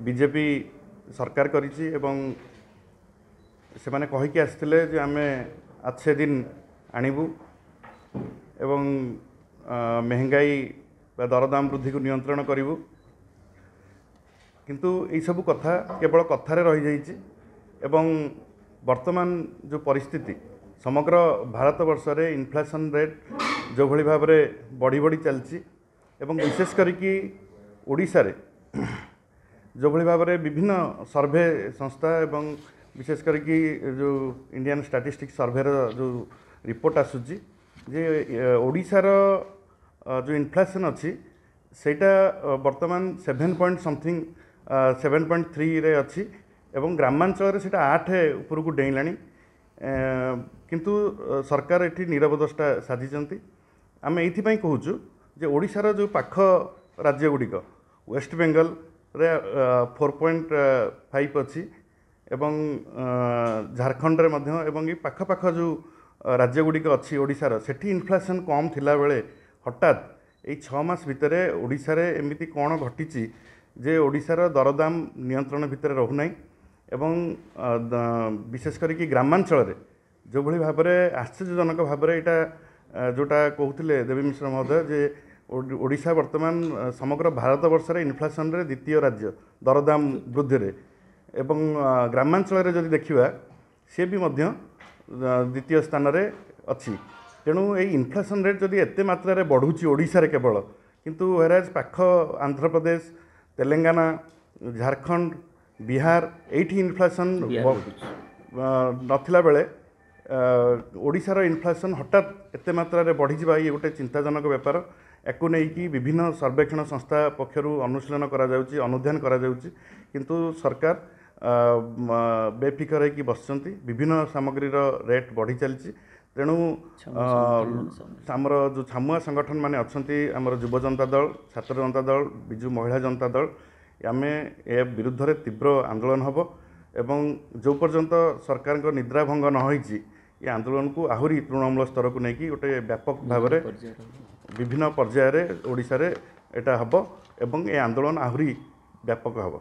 BJP सरकार करिछि एवं से माने कहिकी आसिथिले जे आमे अच्छे दिन आनिबु एवं महंगाई बा दरदाम वृद्धि को नियंत्रण करिबु किंतु यही सब कथा केवल कथारे रही जाइछि एवं वर्तमान जो परिस्थिति समग्र भारत वर्ष रे इन्फ्लेशन रेट जो भली भाव रे बढ़ी बढ़ी चलछि एवं विशेष करिकी ओडिशा रे जो भली भाव रे विभिन्न सर्वे संस्था एवं विशेष करिकी जो इंडियन स्टैटिस्टिक्स सर्वे रो जो रिपोर्ट आसुची जे ओडिशा रो जो इन्फ्लेशन अच्छी सेटा वर्तमान 7.3 रे अच्छी एवं ग्रामांचल रे सेटा 8 ऊपर को डेइलानी किंतु सरकार एठी निरवदष्टा साधिचंती आमे एथि पई कहूचु जे ओडिशा रो जो पाख राज्य गुडिक वेस्ट बेंगल रे 4.5 अच्छी एवं झारखंड रे मध्य एवं ये पाख पाख जो राज्य गुडिक अच्छी ओडिशा रो सेठी इन्फ्लेशन कम थिला बेले हठात ये 6 मास भितर ओडिशा रे एमिति कोन घटिची जे ओडिशार दरदाम नियंत्रण भितर रहू नाही एवं विशेष करिकी ग्रामांचल रे जो भली भाव में आश्चर्यजनक भाव में यहाँ जोटा कहते देवी मिश्र महोदय जे ओडिशा वर्तमान समग्र भारत वर्ष रे इन्फ्लेशन रे द्वितीय राज्य दरदाम वृद्धि रे एवं ग्रामांचल रे जदि देखिबा से भी मध्य द्वितीय स्थान रे अछि तेणु ये इन्फ्लेशन रेट जदि एते मात्रा रे बढ़ुची ओडिशा रे केवल किंतु हेराज पाख आंध्र प्रदेश तेलंगाना झारखंड बिहार एठी इन्फ्लेशन नथिला बेले ओडिशार इन्फ्लेशन हठात एते मात्रा रे बढ़ी जिबा ये गोटे चिंताजनक व्यापार याकू नहीं विभिन्न सर्वेक्षण संस्था पक्षरु अनुशीलन करा जाउची अनुध्यान करा जाउची किंतु सरकार बेफिकर होगी बसचंती विभिन्न सामग्री रेट बढ़ी चलची तेणु आमर जो छामुआ संगठन माने अच्छी आमर युव जनता दल छात्र जनता दल बिजु महिला जनता दल आम ए विरुद्ध रे तीव्र आंदोलन हम एवं जो पर्यंत सरकार को निद्रा भंग न होईची ये आंदोलन को आहुरी तृणमूल स्तर को लेकिन गोटे व्यापक भाव में विभिन्न पर्यायर ओडिशा रे एटा हब एवं ये आंदोलन आहुरी व्यापक हब।